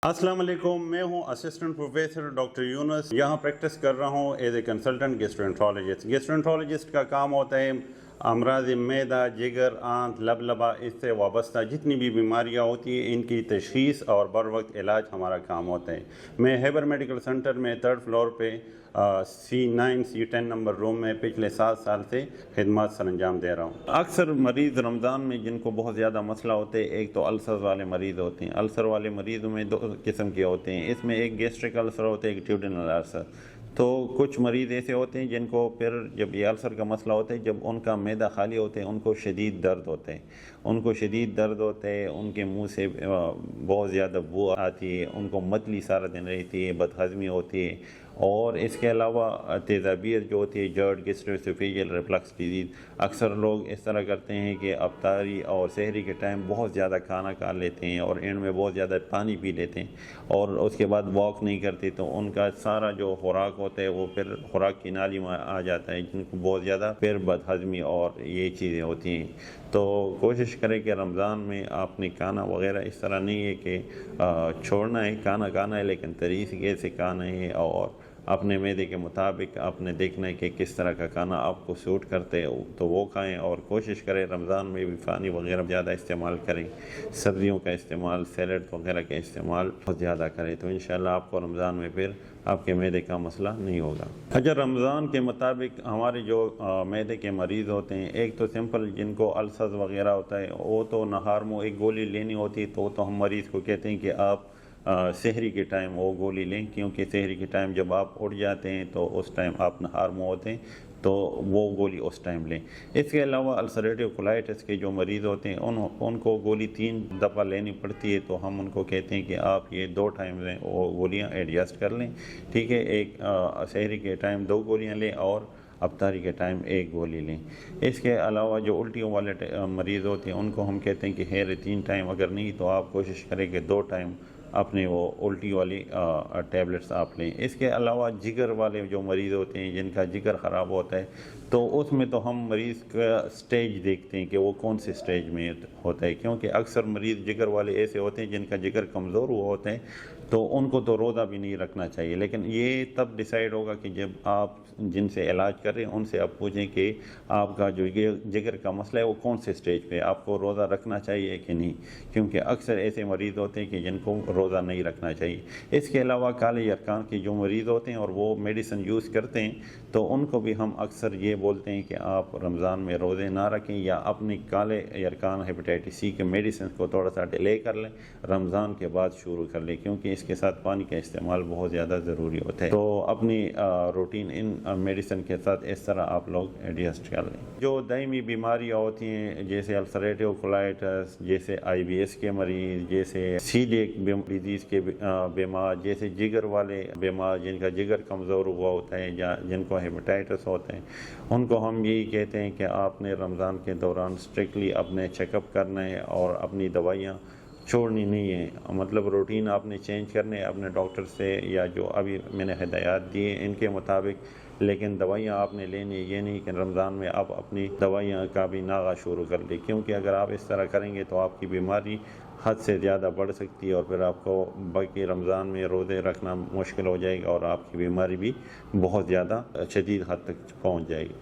السلام علیکم، میں ہوں اسسٹنٹ پروفیسر ڈاکٹر یونس. یہاں پریکٹس کر رہا ہوں ایز اے کنسلٹنٹ گیسٹرونٹرولوجسٹ. گیسٹرونٹرولوجسٹ کا کام ہوتا ہے امراض معدہ، جگر، آنت، لبلبہ، اس سے وابستہ جتنی بھی بیماریاں ہوتی ہیں ان کی تشخیص اور بر وقت علاج ہمارا کام ہوتا ہے. میں ہیبر میڈیکل سینٹر میں 3rd فلور پہ C9 C10 نمبر روم میں پچھلے 7 سال سے خدمات سر انجام دے رہا ہوں. اکثر مریض رمضان میں جن کو بہت زیادہ مسئلہ ہوتے ہیں، ایک تو السر والے مریض ہوتے ہیں. السر والے مریضوں میں 2 قسم کے ہوتے ہیں. اس میں ایک گیسٹرک السر ہوتا ہے، ایک ڈیوڈینل السر. تو کچھ مریض ایسے ہوتے ہیں جن کو پھر جب یہ السر کا مسئلہ ہوتا ہے، جب ان کا معدہ خالی ہوتا ہے، ان کو شدید درد ہوتا ہے. ان کے منہ سے بہت زیادہ بو آتی ہے، ان کو متلی سارا دن رہتی ہے، بدہضمی ہوتی ہے. اور اس کے علاوہ تیزابیت جو ہوتی ہے، جرڈ گیسٹرواسوفیجل ریفلکس ڈیزیز. اکثر لوگ اس طرح کرتے ہیں کہ افطاری اور سحری کے ٹائم بہت زیادہ کھانا کھا لیتے ہیں اور اینڈ میں بہت زیادہ پانی پی لیتے ہیں اور اس کے بعد واک نہیں کرتے، تو ان کا سارا جو خوراک ہوتا ہے وہ پھر خوراک کی نالی میں آ جاتا ہے، جن کو بہت زیادہ پھر بدہضمی اور یہ چیزیں ہوتی ہیں. تو کوشش کریں کہ رمضان میں آپ نے کھانا وغیرہ اس طرح نہیں ہے کہ چھوڑنا ہے، کھانا ہے لیکن طریقے سے کھانا ہے اور اپنے معدے کے مطابق آپ نے دیکھنا ہے کہ کس طرح کا کھانا آپ کو سوٹ کرتے ہو تو وہ کھائیں. اور کوشش کریں رمضان میں بھی پانی وغیرہ زیادہ استعمال کریں، سبزیوں کا استعمال، سیلڈ وغیرہ کا استعمال بہت زیادہ کریں، تو انشاءاللہ آپ کو رمضان میں پھر آپ کے معدے کا مسئلہ نہیں ہوگا. اگر رمضان کے مطابق ہمارے جو معدے کے مریض ہوتے ہیں، ایک تو سمپل جن کو السر وغیرہ ہوتا ہے، وہ تو نہار میں ایک گولی لینی ہوتی ہے، تو ہم مریض کو کہتے ہیں کہ آپ سحری کے ٹائم وہ گولی لیں، کیونکہ سحری کے ٹائم جب آپ اٹھ جاتے ہیں تو اس ٹائم آپ نہار میں ہوتے ہیں تو وہ گولی اس ٹائم لیں. اس کے علاوہ السریٹیو کولائٹس کے جو مریض ہوتے ہیں ان کو گولی 3 دفعہ لینی پڑتی ہے، تو ہم ان کو کہتے ہیں کہ آپ یہ 2 ٹائم لیں، وہ گولیاں ایڈجسٹ کر لیں. ٹھیک ہے، ایک سحری کے ٹائم 2 گولیاں لیں اور افطاری کے ٹائم 1 گولی لیں. اس کے علاوہ جو الٹیوں والے مریض ہوتے ہیں ان کو ہم کہتے ہیں کہ 3 ٹائم، اگر نہیں تو آپ کوشش کریں کہ 2 ٹائم اپنے وہ الٹی والی ٹیبلٹس آپ لیں. اس کے علاوہ جگر والے جو مریض ہوتے ہیں جن کا جگر خراب ہوتا ہے، تو اس میں تو ہم مریض کا سٹیج دیکھتے ہیں کہ وہ کون سے سٹیج میں ہوتا ہے، کیونکہ اکثر مریض جگر والے ایسے ہوتے ہیں جن کا جگر کمزور ہوا ہوتا ہے، تو ان کو تو روزہ بھی نہیں رکھنا چاہیے. لیکن یہ تب ڈیسائیڈ ہوگا کہ جب آپ جن سے علاج کر رہے ہیں ان سے آپ پوچھیں کہ آپ کا جو جگر کا مسئلہ ہے وہ کون سے سٹیج پہ، آپ کو روزہ رکھنا چاہیے کہ نہیں، کیونکہ اکثر ایسے مریض ہوتے ہیں کہ جن کو روزہ نہیں رکھنا چاہیے. اس کے علاوہ کالے یرقان کے جو مریض ہوتے ہیں اور وہ میڈیسن یوز کرتے ہیں، تو ان کو بھی ہم اکثر یہ بولتے ہیں کہ آپ رمضان میں روزے نہ رکھیں یا اپنی کالے یرقان ہیپیٹائٹس سی کے میڈیسن کو تھوڑا سا ڈیلے کر لیں، رمضان کے بعد شروع کر لیں، کیونکہ اس کے ساتھ پانی کا استعمال بہت زیادہ ضروری ہوتا ہے. تو اپنی روٹین ان میڈیسن کے ساتھ اس طرح آپ لوگ ایڈجسٹ کر لیں. جو دائمی بیماریاں ہوتی ہیں جیسے السریٹیو کولائٹس، جیسے IBS کے مریض، جیسے سیلیک ڈیزیز کے بیمار، جیسے جگر والے بیمار جن کا جگر کمزور ہوا ہوتا ہے یا جن کو ہیپیٹائٹس ہوتے ہیں، ان کو ہم یہی کہتے ہیں کہ آپ نے رمضان کے دوران اسٹرکٹلی اپنے چیک اپ کرنا ہے اور اپنی دوائیاں چھوڑنی نہیں ہے. مطلب روٹین آپ نے چینج کرنے ہے اپنے ڈاکٹر سے یا جو ابھی میں نے ہدایات دی ہیں ان کے مطابق، لیکن دوائیاں آپ نے لینی. یہ نہیں کہ رمضان میں آپ اپنی دوائیاں کا بھی ناغہ شروع کر لیں، کیونکہ اگر آپ اس طرح کریں گے تو آپ کی بیماری حد سے زیادہ بڑھ سکتی ہے اور پھر آپ کو باقی رمضان میں روزے رکھنا مشکل ہو جائے گا اور آپ کی بیماری بھی بہت زیادہ شدید حد تک پہنچ جائے گی.